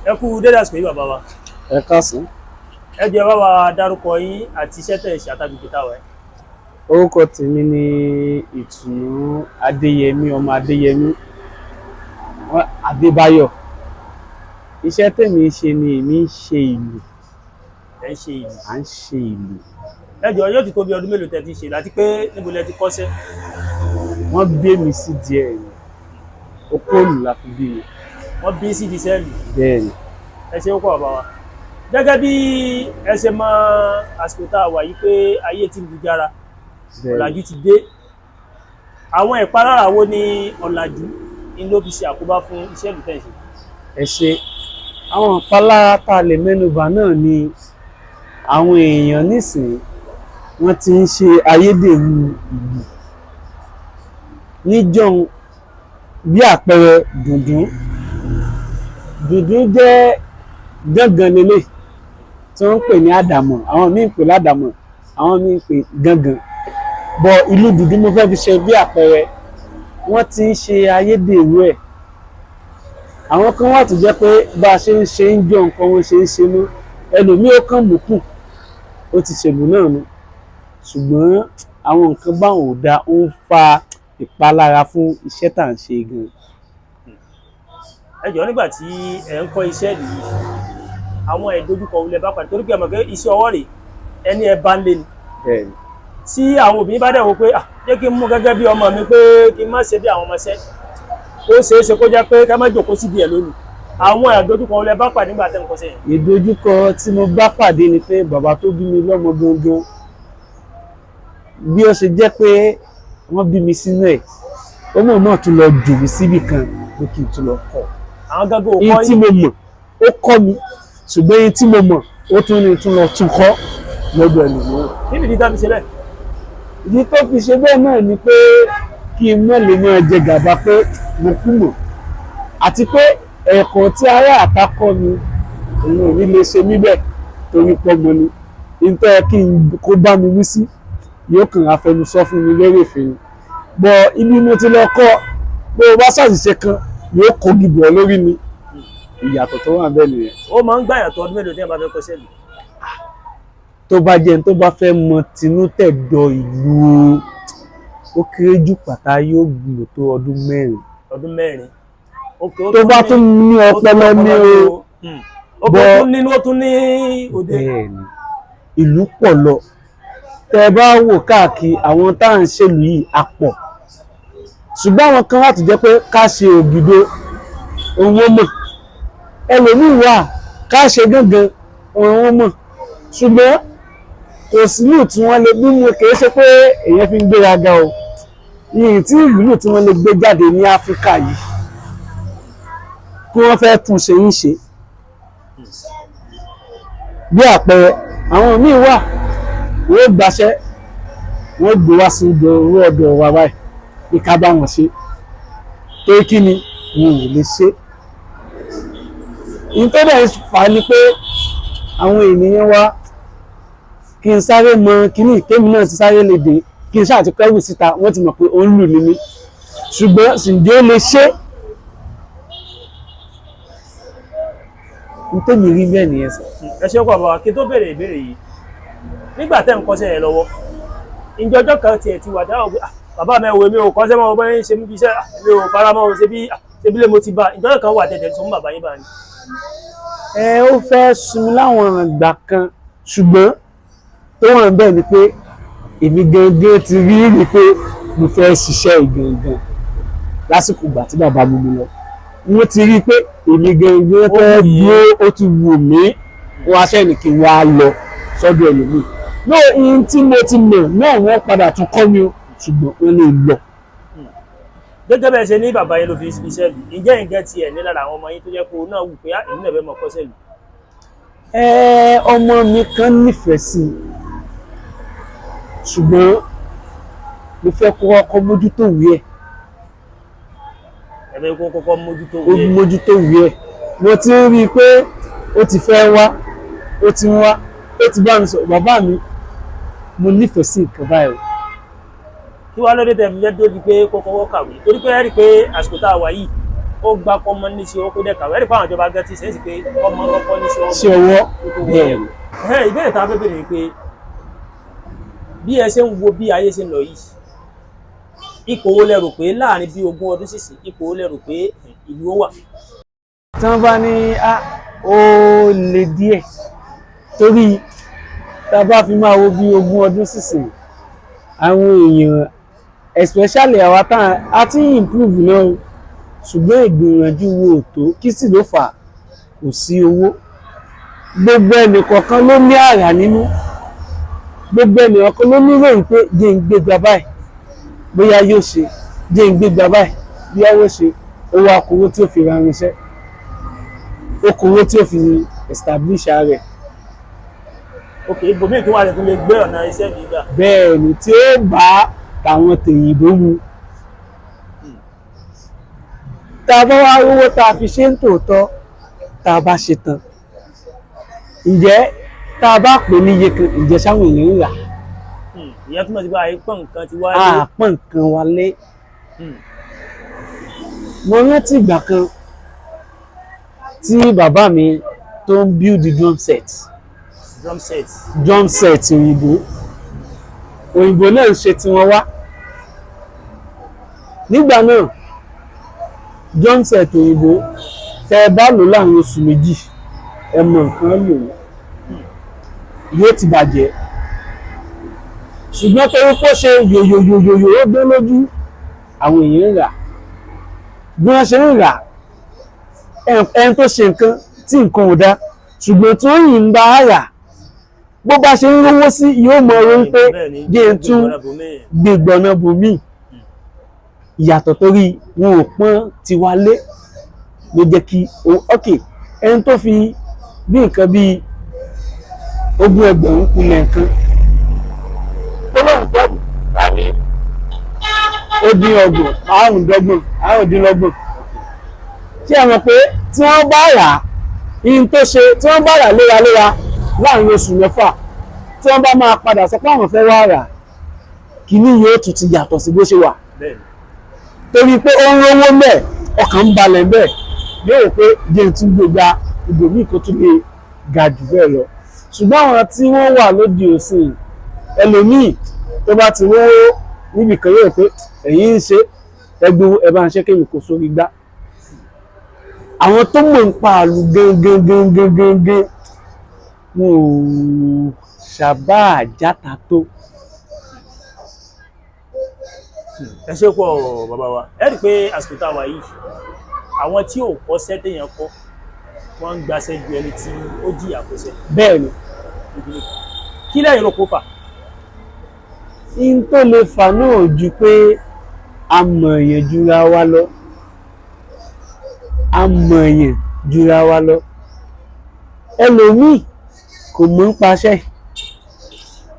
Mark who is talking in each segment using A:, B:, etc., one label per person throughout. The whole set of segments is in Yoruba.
A: Ẹ kú dédé àsìkò yìí bàbá wa.
B: Ẹ káàsán.
A: Ẹ jẹ́ bá wa dárúkọ yín àti iṣẹ́ tẹ̀ ṣe àtàgbègbè táwa ẹ̀.
B: Orúkọ tèmi ni Ìtùnú Adéyẹmí, ọmọ Adéyẹmí Adébáyọ̀. Iṣẹ́ tèmi ṣe ni èmi ń ṣe ìlù.
A: Ẹ ń ṣe ìlù.
B: À ń ṣe ìlù.
A: Ẹ jọ̀ọ́ yóò ti tó bí ọdún mélòó tẹ́ ti ṣe láti pé níbo lẹ ti kọ́ṣẹ́?
B: Wọ́n gbé mi sí díẹ̀ ni. Okòólù la fi bí mi.
A: Wọ́n bí sí di sẹ́ẹ̀lì.
B: Bẹ́ẹ̀ni.
A: Ẹ ṣe ó kọ́ bàbá wa. Gẹ́gẹ́ bí ẹ ṣe mọ àsìkò tá a wà yìí pé ayé ti lu jára, ọ̀làjú ti dé. Àwọn ìpalára wo ni ọ̀làjú ni ló fi ṣe àkóbá fún iṣẹ́ ìlú tẹ̀ ṣe?
B: Ẹ ṣe. Àwọn ìpalára tá a lè mẹ́nubà náà ni àwọn èèyàn nísìnyí wọ́n ti ń ṣe ayédèrú ìlù. Níjọ́un bí àpẹẹrẹ dùndún. Dùndún jẹ́ gángan lélẹ̀ tí wọ́n ń pè ní àdàmọ̀, àwọn míì ń pè ládàmọ̀, àwọn míì ń pè gángan. Bọ̀ ìlú dùndún mo fẹ́ fi ṣe bí àpẹẹrẹ, wọ́n ti ń ṣe ayédèrú ẹ̀. Àwọn kan wà tó jẹ́ pé bá a ṣe ń ṣe ń jọ nǹkan wọn ṣe ń ṣe mọ́, ẹlòmíì ó kàn mú kù, ó ti ṣèlú náà nu. Ṣùgbọ́n àwọn nǹkan báwọn ò dáa, ó ń fa ìpalára fún iṣẹ́ tá à ń ṣe gan.
A: Ẹ jọ̀ọ́ nígbà tí ẹ ń kọ́ iṣẹ́ yìí, àwọn ìdojúkọ wo lẹ bá pàdé? Torí pé ẹ mọ̀ pé iṣẹ́ ọwọ́ rẹ̀ ẹni ẹ bá ń lé ni.
B: Bẹ́ẹ̀ni.
A: Tí àwọn òbí bá dẹ̀ wò pé jẹ́ kí n mú gẹ́gẹ́ bí ọmọ mi pé kí n má ṣe bí àwọn ọmọọṣẹ́, ó ṣeé ṣe kó jẹ́ pé ká má jòkó síbi ẹ̀ lónìí. Àwọn ìdojúkọ wo lẹ bá pàdé nígbà tẹ́ ń kọ́ṣẹ́ yẹn?
B: Ìdojúkọ tí mo bá pàdé ni pé bàbá tó bí mi lọ́mọ gangan, bí ó ṣe jẹ́ pé wọ́n bí mi sínú ẹ̀, ó mọ̀ náà tún lọ jù mí síbì kan pé kí n tún lọ kọ́.
A: Àwọn gágó ò
B: Èyí
A: kọ́
B: tí
A: yín.
B: mo mọ̀ ó kọ́ mi, ṣùgbọ́n èyí tí mo mọ̀ ó tún ní tún lọ tún kọ́ lọ́dọ̀ ẹlòmíràn.
A: Kí nìdí tá fi ṣe bẹ́ẹ̀?
B: Ìdí tó fi ṣe bẹ́ẹ̀ náà ni pé kí n má lè máa jẹ gàba pé mo kú mọ̀, àti pé ẹ̀kọ́ tí ará àta kọ́ mi òun ò ní lè ṣe mí bẹ́ẹ̀ torí pọ́nmọ ni. Nítorí kí n kó bá mi wí sí yóò kàn afẹnusọ fún mi lérè fèrè. Bọ̀ ibi mo ti lọ kọ́ pé o bá ṣàṣìṣe kan yóò kó gìbọ̀ lórí mi. Ìyàtọ̀ tó wà bẹ́ẹ̀ nìyẹn.
A: Ó máa ń gbà yàtọ̀ ọdún mélòó tí ẹ bá fẹ́ kọ́ṣẹ́ yìí?
B: Tó bá jẹ́ ẹni tó bá fẹ́ mọ tinútẹ̀dọ̀ ìlú, ó kéré jù pátá yóò gbìyànjú tó ọdún 4.
A: Ọdún 4.
B: Tó bá tún ní ọpọlọ ní o.
A: Ó tún nínú ó tún ní òde.
B: Bẹ́ẹ̀ni, ìlú pọ̀ lọ. Tẹ́ bá wò káàkiri àwọn tá à ń ṣèlú yìí àpọ̀. Ṣùgbọ́n àwọn kan wà tó jẹ́ pé ká ṣe ògìdó owó mọ̀. Ẹlòmíì wà ká ṣe gángan owó mọ̀. Ṣùgbọ́n kò sí ìlú tí wọ́n lè bí mo kìí ṣe pé èèyàn fi ń gbéraga o. Yìí tí ìlú tí wọ́n lè gbé jáde ní Áfíríkà yìí kí wọ́n fẹ́ tún ṣe ń ṣe. Bí àpẹẹrẹ, àwọn míì wà wọ́n gbaṣẹ́, wọ́n gbé wá sí owó ọ̀dọ̀ wa báyìí bí ká bá wọn ṣe. Torí kí ni wọn ò lè ṣe. Ìtọ́jú fà á ni pé àwọn ènìyàn wa kí n sáré mọ kíní kémi náà ti sáré lè dé, kí n ṣáà ti kẹ́rù síta, wọ́n ti mọ̀ pé ó ń lù ní mí. Ṣùgbọ́n ǹjẹ́ ó lè ṣe? Nítorí rí bẹ́ẹ̀ nìyẹn sọ.
A: Ẹ ṣe kọ́ bàbá kí tó béèrè ìbéèrè yìí. Nígbà tẹ́ ń kọ́ṣẹ́ yẹn lọ́wọ́, ǹjẹ́ ọjọ́ kan tiẹ̀ ti wà dáhùn pé bàbá mi ò mi ò kọ́ṣẹ́ mọ́ bọ́ ṣe mí bí iṣẹ́ mi ò fara mọ́ ṣe bí lè mo ti bá. Ǹjẹ́ ọjọ́ kan wà tẹ̀tẹ̀ tó mú bàbá yín bá ní?
B: Ó fẹ́ sun láwọn ìgbà kan, ṣùgbọ́n tó wà bẹ́ẹ̀ ni pé èmi gangan ti rí pé mo fẹ́ ṣiṣẹ́ ìgangan lásìkò ìgbà tí bàbá mi lọ. Wọ́n ti rí pé èmi gangan fẹ́ dúró, ó ti wù mí, wọ́n aṣẹ́ ní kí n wá lọ sọ́dọ̀ ẹlòmíì. Náà ihun tí mo ti mọ̀ náà wọ́n padà tún kọ́ mi o, ṣùgbọ́n wọ́n lè lọ.
A: Gẹ́gẹ́ bẹ́ẹ̀ ṣe ní bàbá yín ló fi iṣẹ́ lù. Ǹjẹ́ ìgẹ́ tiẹ̀ ní lára àwọn ọmọ yín tó jẹ́ pé òun náà wù pé èmi náà fẹ́ mọ kọ́ṣẹ́ lù?
B: Ọmọ mi kan nífẹ̀ẹ́ sí i, ṣùgbọ́n mo fẹ́ kó kọ́kọ́ mójútó ìwé ẹ̀.
A: Ẹ fẹ́ kó kọ́kọ́ mójútó
B: Ó mójútó ìwé ẹ̀. Mo ti ń rí i pé ó ti fẹ́ wá, ó ti ń wá, ó ti bá mi sọ, bàbá mi, mo nífẹ̀ẹ́ sí nǹkan báyìí.
A: Kí wá lóde tẹ̀ fi jẹ́ tó di pé kó kọ́kọ́ kàwé? Torí pé ẹ rí i pé àsìkò tá a wà yìí, ó gbá kọ́mọ ní sí owó kó dẹ̀ kàwé ẹ̀rí fáwọn ìjọba gan ti sẹ́yìn sí pé ọmọ kọ́kọ́ ní sí
B: sí ọwọ́ bẹ́ẹ̀
A: ìbéèrè tá a fẹ́ bèrè ni pé bí ẹ ṣe ń wo bí ayé ṣe ń lọ yìí ipò wo lẹ rò pé láàrin bí 20 ọdún sísìn ipò wo lẹ rò pé ìlú ó wà.
B: tí wọ́n bá ní ó le díẹ̀ torí tá a bá fi máa wo bí 20 ọdún sísìn àwọn èèyàn especially àwa tá a ti improve náà ṣùgbọ́n ìgbìyànjú wo tó kí sì ló fà kò sí owó gbogbo ẹnìkọ̀ọ̀kan ló ní àrà nínú gbogbo ẹnìkọ̀ọ̀kan ló ní ròyìn pé jẹ́ ń gbégbá báyìí bóyá yóò ṣe jẹ́ ń gbégbá báyìí bóyá yóò ṣe owó akówó tí ó fi ra irinṣẹ́ okòwò tí ó fi establish rẹ̀.
A: ok ibòmíì tó wà lẹ́tọ́ lè gbé ọ̀nà iṣẹ́ mi gbà.
B: bẹ́ẹ̀ ni tí ó bá tàwọn tèyìnbó mu tá a bá wá rówó tá a fi ṣe ń tòótọ́ tá a bá ṣe tán ǹjẹ́ tá a bá pè ní iye kan ǹjẹ́ sáwọn èèyàn ń rà.
A: ìyẹn túmọ̀ sí pé àìpọ̀ nǹkan ti wálé.
B: àpọ̀ nǹkan wálé. mo rántí ìgbà kan tí bàbá mi tó ń build drum set òyìnbó náà ń ṣe tiwọn wá nígbà náà drum set òyìnbó tẹ ẹ bá lò láàrin oṣù méjì ẹ mọ nǹkan lò yóò ti bàjẹ́ ṣùgbọ́n torí pé ó ṣe yòyòyòyò ó gbé lójú àwọn èèyàn ń rà bí wọ́n ṣe ń rà ẹni tó ṣe nǹkan tí nǹkan ò dá ṣùgbọ́n tó yìn ń bá rà bó bá ṣe ń rówó sí yóò mọ orí pé jẹ́ ń tún gbégbọ̀nà bòmíì ìyàtọ̀ torí wọn ò pọ́n tiwa lé ló jẹ́ kí ok ẹni tó fi bí nǹkan bíi 20 ẹgbẹ̀rún kulẹ̀ nǹkan tó lóun fẹ́ tàbí ó dín ọgbọ̀n àrùndínlọ́gbọ̀n tí a mọ̀ pé tí wọ́n bá rà in tó ṣe tí wọ́n bá rà léraléra láàrin oṣù 6 tí wọ́n bá máa padà sọ pé àwọn fẹ́ wá rà kìíní yóò tún ti yàtọ̀ sí bó ṣe wà torí pé ó ń rówó mẹ́ ọkàn ń balẹ̀ bẹ́ẹ̀ yóò rò pé jẹ́ tún gbégbá ibòmíì kó tún lè ga jù bẹ́ẹ̀ lọ ṣùgbọ́n àwọn tí wọ́n wà lóde òsìn ẹlòmíì tó bá ti rówó níbi kan yóò pé ẹ̀yin ń ṣe ẹgbẹ́ ẹ bá ń ṣe kémi kò sórí gbá àwọn tó mọ̀ ń pa àlù gangan wọn ò ṣàbá àjáta tó.
A: ẹ ṣe pọ̀ bàbá wa ẹ rí i pé àsìkò tá a wà yìí àwọn tí ò kọ́ sẹ́tẹ̀yàn kọ́ wọ́n ń gbaṣẹ́ ju ẹni tí ó jìyà kó ṣe.
B: bẹ́ẹ̀ ni
A: kí lẹ́yìn ló kó fà.
B: in tó lè fà náà ju pé a mọ̀ èèyàn jura wa lọ ẹlòmíì kò mọ̀ ń paṣẹ́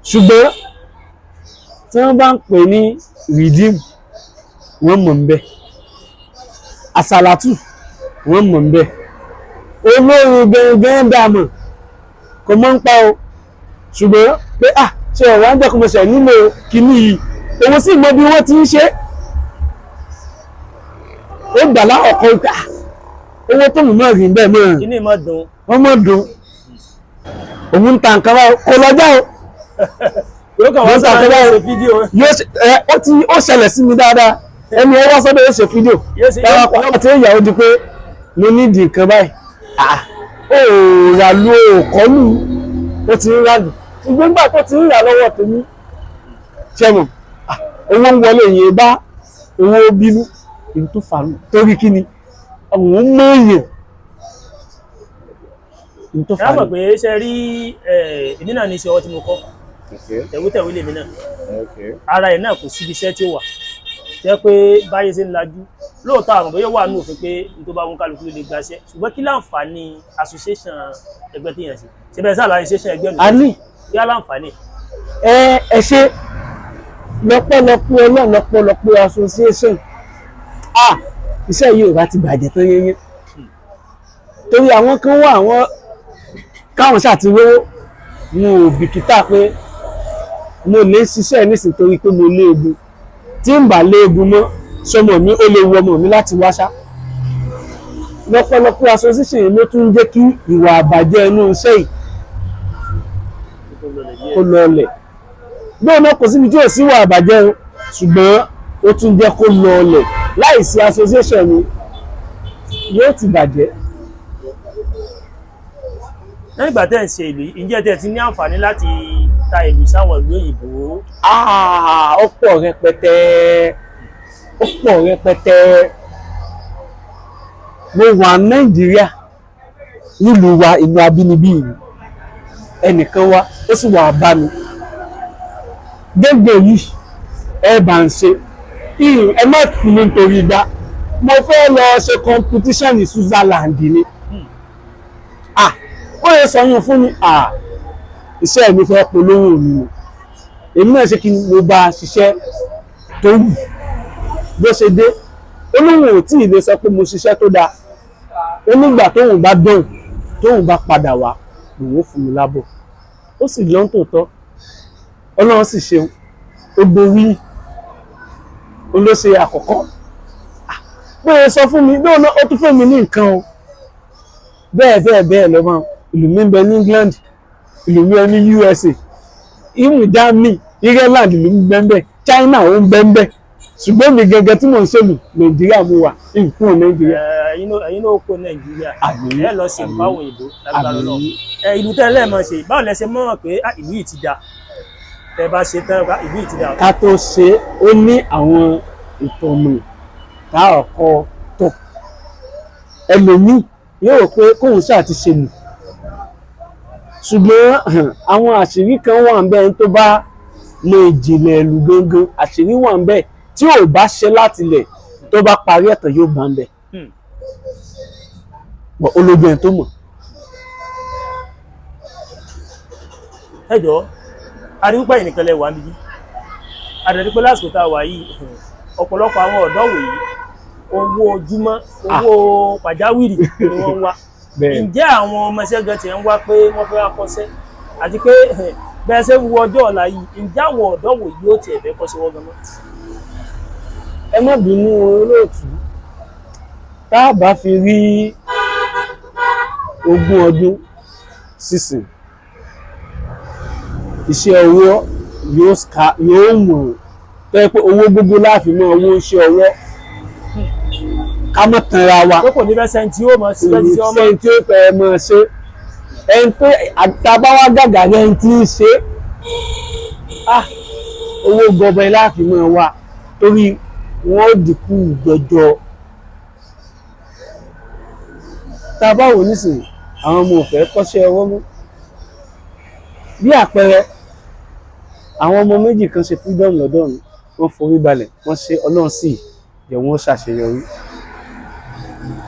B: ṣùgbọ́n tí wọ́n bá ń pè ní redeem wọ́n mọ̀ ń bẹ̀ àsàlátù wọ́n mọ̀ ń bẹ̀ olórin gangan dàmọ̀ kò mọ̀ ń pa o ṣùgbọ́n pé ṣe ọ̀rọ̀ ń jẹ́kùnmọ̀ṣẹ̀ nílò kìíní yìí òun sì mọ bí wọ́n ti ń ṣe ó gbà láọ̀kọ́ ìgbà owó tó mú mọ́ rí bẹ́ẹ̀ mọ́
A: kìíní mọ́ dùn
B: wọ́n mọ́ dùn òun ń ta nǹkan báyìí kò lọ́jọ́ o
A: yóò kàn wọ́n sáré ṣe fídíò
B: ó ṣẹlẹ̀ sí mi dáadáa ẹni ọwọ́ sọ́dọ̀ yóò ṣe fídíò ẹwà tí ìyàwó di pé mo nídìí nǹkan báyìí ó rà lú òkọ́lù ó ti ń ràlù ìgbégbà tó ti ń rà lọ́wọ́ tèmi ṣẹ́mọ̀ owó ń wọlé yìí bá owó bínú èyí tó fàánù torí kí ni àwọn mọ́ èèyàn èyí tó fàánù.
A: ẹ mọ̀ pé ṣe rí ìdí náà ní iṣẹ́ ọwọ́ tí mo kọ́ tẹ̀wétẹ̀wé lèmi náà ara ẹ̀ náà kò síbi iṣẹ́ tí ó wà jẹ́ pé báyé ṣe ń lajú lóòótọ́ àwọn bóyá wà ní òfin pé n tó bá wọn kálukú lè gbaṣẹ́ ṣùgbọ́n kí láǹfààní association ẹgbẹ́ tí yẹn ṣe ṣe bẹ́ẹ̀ sáà association ẹgbẹ́
B: mi
A: kí á láǹfààní.
B: ẹ ṣe lọ́pọ̀lọpọ̀ association iṣẹ́ yìí ò bá ti bàjẹ́ tán yẹnyẹn torí àwọn kan wà àwọn káwọn ṣàtiwówó mo ò bìkítà pé mo lè ṣiṣẹ́ nísìn torí pé mo léegun tí ń bà léegun mọ́ sọmọ mi ó lè wọ ọmọ mi láti wáṣá lọ́pọ̀lọpọ̀ association yìí ló tún jẹ́ kí ìwà àbàjẹ́ inú iṣẹ́ yìí kó lọlẹ̀ bẹ́ẹ̀ náà kò síbi tí ò sí ìwà àbàjẹ́ o ṣùgbọ́n ó tún jẹ́ kó lọlẹ̀ láìsí association ni yóò ti bàjẹ́.
A: lẹ́yìn ìgbà tẹ́ ń ṣe ìlú ǹjẹ́ tẹ́ ti ní àǹfààní láti ta ìlú sáwọn ìlú òyìnbó?
B: Ó pọ̀ rẹpẹtẹ, ó pọ̀ rẹpẹtẹ. Mo wà Nàìjíríà nílùú wa ìlú abínibí yìí ẹnìkan wá ó sì wà bá mi gbẹgbẹ yìí ẹ bá ń ṣe ẹ má kú nítorí gbá mo fẹ́ lọ ṣe competition ní Switzerland ni ó yẹ sọ yín fún mi iṣẹ́ mi fẹ́ polówó mi ni èmi náà ṣe kí mo bá ṣiṣẹ́ tó wù bó ṣe dé olóhùn ò tí ì lè sọ pé mo ṣiṣẹ́ tó dáa onígbà tóun bá dán tóun bá padà wá lòun fún mi lábọ̀ ó sì lọ́n tòótọ́ ọlọ́run sì ṣeun ó borí olóṣè àkọ́kọ́ bó ṣe sọ fún mi lóòóná ó tún fún mi ní nǹkan o bẹ́ẹ̀ lọ́mọ ìlú mi ń bẹ ní England ìlú mi ní USA ìmú Germany Ireland ìlú mi bẹ́ẹ̀ China ó ń bẹ́ẹ̀ ṣùgbọ́n mi gẹ́gẹ́ tí mò ń ṣèlú Nàìjíríà mo wà ìkún Nàìjíríà.
A: ẹ̀yin náà kó Nàìjíríà ẹ lọ sí ìfáwọn òyìnbó lágbára lọ ìlú tẹ́lẹ̀ mọ̀ ṣe báwo lẹ ṣe mọ̀ pé ìlú yìí ti dà tẹ́ bá ṣe tán ìlú yìí ti dà.
B: ká tó ṣe ó ní àwọn ìtọ̀nà tá ọkọ tó ẹlòmíì yóò pé kóun ṣáà ti ṣe lù ṣùgbọ́n àwọn àṣírí kan wà ń bẹ tó bá lè jìnlẹ̀ ìlú gangan àṣírí wà ń bẹ tí ò bá ṣe láti lẹ̀ tó bá parí ẹ̀tàn yóò bá ń bẹ̀ olójú ẹ̀ tó mọ̀.
A: ẹ jọ̀ọ́ aríwúpá ìnìkan lẹ wà níbí àdàdípẹ́ lásìkò tá a wà yìí ọ̀pọ̀lọpọ̀ àwọn ọ̀dọ́ wòye owó ojúmọ́ owó pàjáwìrì ni wọ́n ń wá ǹjẹ́ àwọn ọmọọṣẹ́ gan ti ń wá pé wọ́n fẹ́ wá kọ́ṣẹ́ àti pé bẹ́ẹ̀ ṣe ń wo ọjọ́ ọ̀la yìí ǹjẹ́ àwọn ọ̀dọ́ wòye yóò tiẹ̀ fẹ́ kọ́ṣẹ́ wọ́n gan mọ́.
B: ẹ má bínú olóòtú tá a bá fi rí 20 ọdún sísìn iṣẹ́ ọwọ́ yóò mọ̀ tó yẹ pé owó gbogbo láàfin mọ́ owó iṣẹ́ ọwọ́ ká mọ̀ tanra wa
A: tó kò ní fẹ́ sẹ́ńtì ó mọ̀
B: sẹ́ńtì ó fẹ́ mọ̀ ṣe ẹni pé àtàbáwá gàgà rẹ̀ ti ń ṣe owó gọbẹ láàfin mọ́ wa torí wọ́n ó dínkù jọjọ tá a bá wò nísìnyí àwọn ọmọ ò fẹ́ kọ́ṣẹ́ ọwọ́ mọ́ bí àpẹẹrẹ àwọn ọmọ méjì kan ṣe freedom lọ́dọ̀ mi wọ́n forí balẹ̀ wọ́n ṣe ọlọ́run sì yẹ wọ́n ṣàṣeyọrí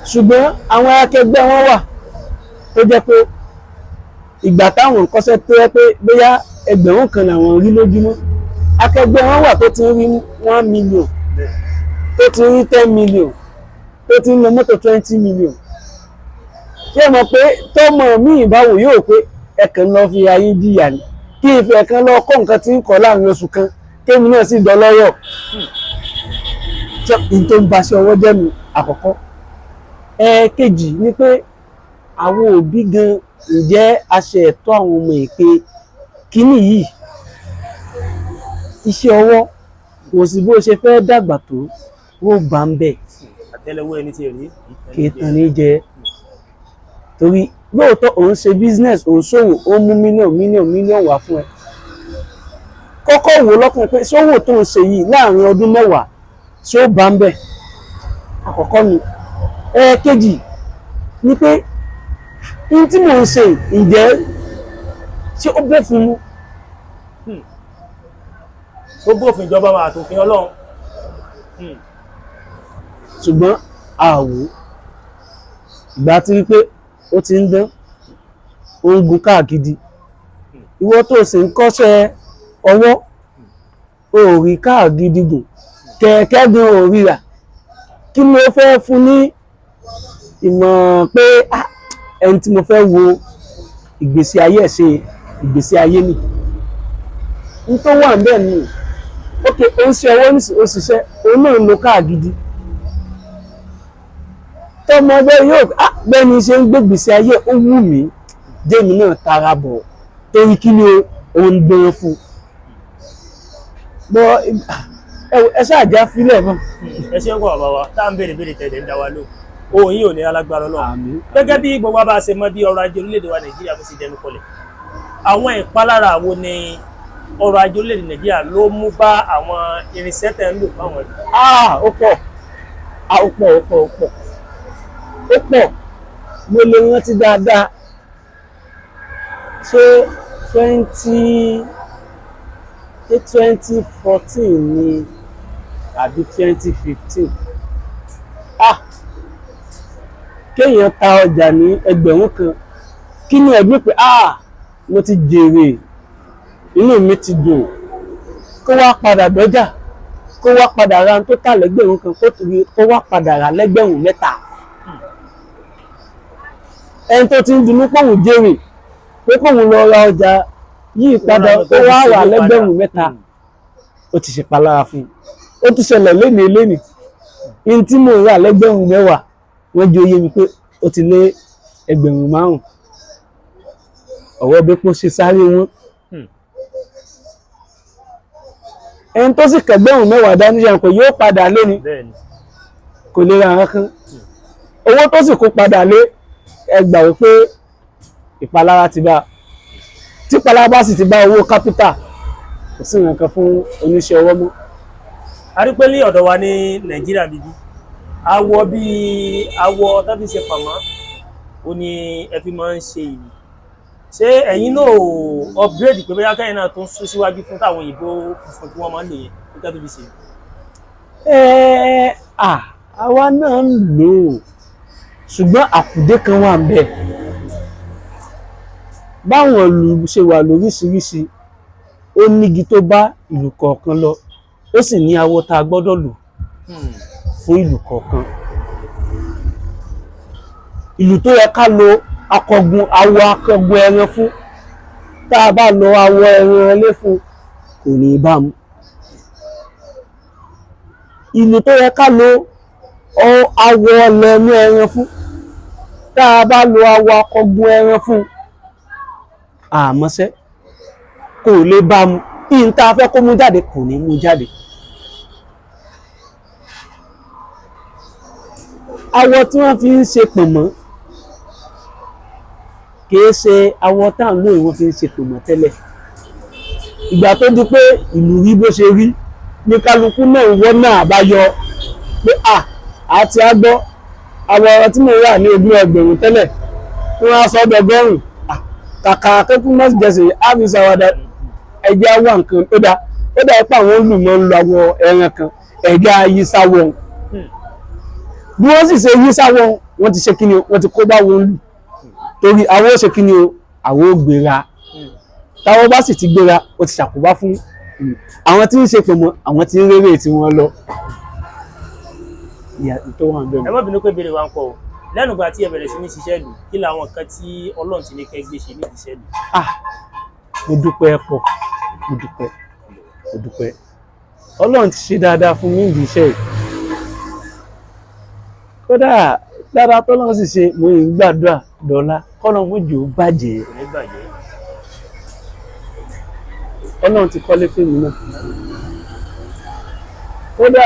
B: ṣùgbọ́n àwọn akẹgbẹ́ wọn wà tó jẹ́ pé ìgbà táwọn kọ́ṣẹ́ tó yẹ pé bóyá ẹgbẹ̀rún kan làwọn rí lójúmọ́ akẹgbẹ́ wọn wà tó ti ń rí 1 million tó ti ń rí 10 million tó ti ń lọ mọ́tò 20 million ṣé mọ̀ pé tọ́mọ mi ìbáwò yóò pé ẹ̀kan lọ fi ayé jìyà ni kí ìfẹ́ kan lọ kọ́ nǹkan tí ń kọ́ láàrin oṣù kan kémi náà sì dọlọ́rọ̀ ní tó ń baṣẹ́ ọwọ́ jẹ́ mi àkọ́kọ́. Ẹ̀ẹ̀kejì ni pé àwọn òbí gan ǹjẹ́ aṣẹ ẹ̀tọ́ àwọn ọmọ ìpè kíní yìí iṣẹ́ ọwọ́ kò sí bó ṣe fẹ́ dàgbà tó ó bá ń bẹ̀
A: àtẹ́lẹwọ́ ẹni tí rí
B: kì í tàn ní jẹ torí lóòótọ́ òun ṣe business òun ṣòwò ó mú mílíọ̀nù wá fún ẹ kọ́kọ́ wò lọ́kàn pé ṣòwò tó ń ṣe yìí láàrin ọdún 10 ṣé ó bá ń bẹ̀ àkọ́kọ́ ni. Ẹ̀ẹ̀kejì ni pé ní tí mò ń ṣe ǹjẹ́ ṣé ó bófin mu
A: ó bófin ìjọba wa àtòfin Ọlọ́run
B: ṣùgbọ́n àwò ìgbà tí rí pé ó ti ń dán ó ń gun káàkiri ìwọ tó sì ń kọ́ṣẹ́ ọwọ́ ó rí káàkiri gùn kẹ̀kẹ́ gan ò rí rà kí ló fẹ́ fún ní ìmọ̀ pé ẹni tí mo fẹ́ wo ìgbésí ayé ẹ̀ ṣe ìgbésí ayé ni n tó wà níbẹ̀ ni ókè ó ń ṣe ọwọ́ nísìnyí ó ṣiṣẹ́ òun náà ń lo káàkiri tọmọ bẹ́ẹ̀ yóò bẹ́ẹ̀ni ṣe ń gbégbèsè ayé ó wù mí jẹ́mi náà tara bọ̀ torí kí ni ó ń gbọ́n fún bọ́ ẹ ṣáàjá fílẹ̀ mọ́.
A: ẹ ṣe ń kọ́ bàbá wa tá à ń béèrè tẹ̀lé ń dá wa lò ohun yìí ò ní alágbára Ọlọ́run gẹ́gẹ́ bí gbogbo wa bá ṣe mọ̀ bí ọrọ̀ ajé orílẹ̀-èdè wa Nàìjíríà bó ṣe dẹnu kọlẹ̀ àwọn ìpalára wo ni ọrọ̀ ajé orílẹ̀-èdè Nàìjíríà ló mú bá àwọn irinṣẹ́ tẹ̀ ń lò fáwọn ẹ̀dùn.
B: ó pọ̀ ó pọ̀ mo lè rántí dáadáa ṣé 2014 ni àbí 2015 kéèyàn ta ọjà ní ẹgbẹ̀rún kan kí ni ẹ̀gbẹ́ pé mo ti jèrè inú mi ti dùn kó wá padà dọ́jà kó wá padà ra tó tà lẹ́gbẹ̀rún kan kó wá padà rà lẹ́gbẹ̀rún mẹ́ta ẹni tó ti ń dunú pọ̀hùn jèrè pé kóhun lọ ra ọjà yìí padà ó wá rà lẹ́gbẹ̀rún mẹ́ta ó ti ṣe palára fún ó ti ṣẹlẹ̀ lénìí in tí mò ń rà lẹ́gbẹ̀rún mẹ́wàá wọ́n jẹ́ oyé mi pé ó ti lé ẹgbẹ̀rún márùn ọ̀wọ́ bí pọ́ ṣe sáré wọn ẹni tó sì kẹgbẹ̀rún mẹ́wàá dání ṣe pé yóò padà lé ni kò lè ra nǹkan owó tó sì kó padà lé ẹgbà wípé ìpalára ti bá tí ìpalára bá sì ti bá owó kápítà kò sí nǹkan fún oníṣẹ́ ọwọ́ mọ́.
A: a rí pé ní ọ̀dọ̀ wa ní Nàìjíríà bíbí awọ bíi awọ tàbí ṣe pàmò ó ní ẹ fi máa ń ṣe ìlú ṣé ẹ̀yin náà upgrade pé bóyá kẹ́yìn náà tó ń sún síwájú fún táwọn òyìnbó funfun tí wọ́n máa ń lò yẹn nígbà tó fi ṣe.
B: àwa náà ń lò ó ṣùgbọ́n àkùdé kan wà ń bẹ báwọn ìlú ṣe wà lóríṣiríṣi ó nígi tó bá ìlú kọ̀ọ̀kan lọ ó sì ní awọ tá a gbọ́dọ̀ lò fún ìlú kọ̀ọ̀kan ìlú tó yẹ ká lo awọ akọgun ẹran fún tá a bá lo awọ ẹran ẹlé fún kò ní bá mu ìlú tó yẹ ká lo awọ ọlẹ́nu ẹran fún tá a bá lo awọ akọgun ẹran fún àmọ́ṣẹ́ kò lè bá mu ìyìn tá a fẹ́ kó mú jáde kò ní mú jáde. Awọ tí wọ́n fi ń ṣe pọ̀nmọ́ kìí ṣe awọ tá à ń lò wọ́n fi ń ṣe pọ̀nmọ́ tẹ́lẹ̀ ìgbà tó di pé ìlú rí bó ṣe rí ní kálukú náà wọ́n náà àbáyọ pé àti àgbọ́ awọ tí mo rà ní 20,000 tẹ́lẹ̀ tí wọ́n á sọ ọdọgọ́rùn kàkà akẹ́kọ̀ọ́ náà jẹ́sẹ̀ áfíìsì àwàdà ẹ̀jẹ̀ àwọn nǹkan ó dá ipá àwọn olùmọ̀ ń lo awọ ẹran kan ẹ̀jẹ̀ ayé sáwọ̀ bí wọ́n sì ṣe yí sáwọ́ wọ́n ti ṣe kíni wọ́n ti kó bá wọn lù torí àwọn ó ṣe kíni àwọn ó gbéra táwọn bá sì ti gbéra ó ti ṣàkóbá fún àwọn tí ń ṣe pọ̀ mọ́ àwọn tí ń rérè tí wọ́n lọ. tó wà bẹ́ẹ̀.
A: ẹ má bínú pé béèrè wa ń pọ̀ o lẹ́nu ìgbà tí ẹ bẹ̀rẹ̀ sí ní ṣiṣẹ́ ìlú kí làwọn kan tí Ọlọ́run ti ní kẹ́ gbé ṣe ní ìṣẹ́ ìlú.
B: mo dúpẹ́ pọ̀ mo dúpẹ́ Ọlọ́run ti ṣe dáadáa fún mi ìdí iṣẹ́ yìí kódà dáadáa tọ́lọ́run sì ṣe mo ń gbàdúrà dọ́là kọ́nà mójú ó bàjẹ́ Ọlọ́run ti kọ́lé fèmí náà kódà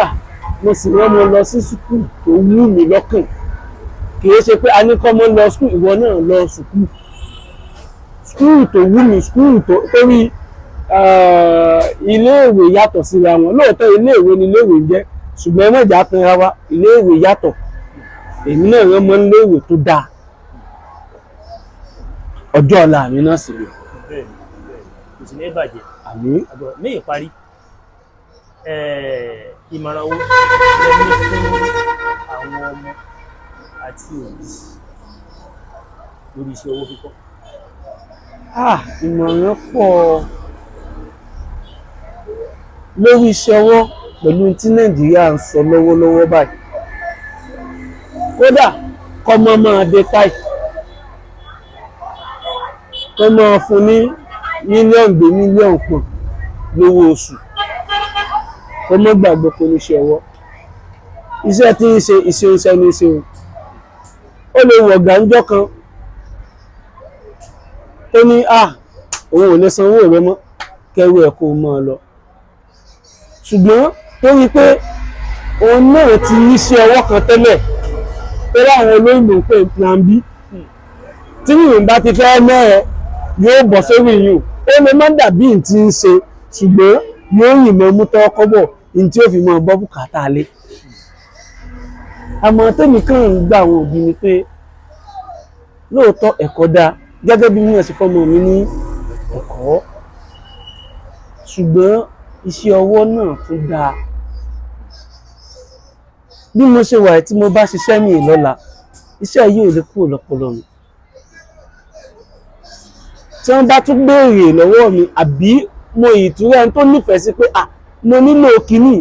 B: mo sì rán mo lọ sí sùkúù tó wú mi lọ́kàn kìí ṣe pé a ní kọ́ mọ́ lọ sùkúù ìwọ náà lọ sùkúù tó wú mi sùkúù tó rí iléèwé yàtọ̀ síra wọn lóòótọ́ iléèwé ni iléèwé jẹ́ ṣùgbọ́n mọ̀jà kan ra wa iléèwé yàtọ̀ èmi náà rán mọ́ iléèwé tó dáa ọjọ́ ọ̀la mi náà sì rè.
A: kò sì ní bàjẹ́.
B: àmín.
A: ní ìparí ìmọ̀ràn wo lẹ ní fún àwọn ọmọ àti òbí lórí iṣẹ́ owó kíkọ́.
B: ìmọ̀ràn pọ̀ lórí iṣẹ́ ọwọ́ pẹ̀lú tí Nàìjíríà ń sọ lọ́wọ́lọ́wọ́ báyìí kódà kọ́mọ máa dé táì kọ́ máa fún ní mílíọ̀nù pọ̀ lówó oṣù kọ́ mọ́ gbàgbọ́ pé oníṣẹ́ ọwọ́ iṣẹ́ tí ń ṣe iṣẹ́ ní ṣe o ó lè wọ̀ gàǹjọ́ kan ó ní òun ò lè sanwó rẹ mọ́ kẹrù ẹ̀ kó mọ́ ọ lọ ṣùgbọ́n tó rí pé òun náà ti ní sí ọwọ́ kan tẹ́lẹ̀ pé láwọn olóyìnbó ń pè plan B tí yìnyín bá ti fẹ́ mẹ́rẹ̀ yóò bọ̀ sórí yìnyín ó lè má dàbí n tí ń ṣe ṣùgbọ́n yóò yìnbọn mú tọ́ kọ́bọ̀ n tí ó fi mọ́ bọ́ bùkátà lé àmọ́ tẹ́mi kàn ń gbà àwọn òbí ni pé lóòótọ́ ẹ̀kọ́ dáa gẹ́gẹ́ bí míyàn sí fọ́mọ mi ní ẹ̀kọ́ ṣùgbọ́n iṣẹ́ ọwọ́ náà tún dáa bí mo ṣe wà tí mo bá ṣiṣẹ́ mi lọ́la iṣẹ́ yìí ò lè kúrò lọ́pọlọ mi tí wọ́n bá tún béèrè lọ́wọ́ mi àbí mo ìtúrẹ́ ẹni tó nífẹ̀ẹ́ sí pé mo nílò kíní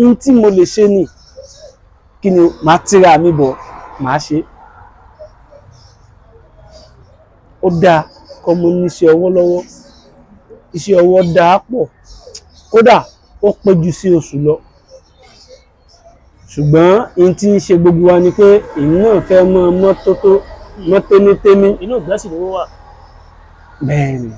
B: in tí mo lè ṣe ní kíni màá tíra mi bọ̀ màá ṣe ó dáa kọ́ mo ní iṣẹ́ ọwọ́ lọ́wọ́ iṣẹ́ ọwọ́ dáa pọ̀ kódà ó pẹ́ ju sí oṣù lọ ṣùgbọ́n in tí ń ṣe gbogbo wa ni pé èyí náà fẹ́ mọ́ tónítóní
A: inú ìgbésìn ló wà
B: bẹ́ẹ̀ ni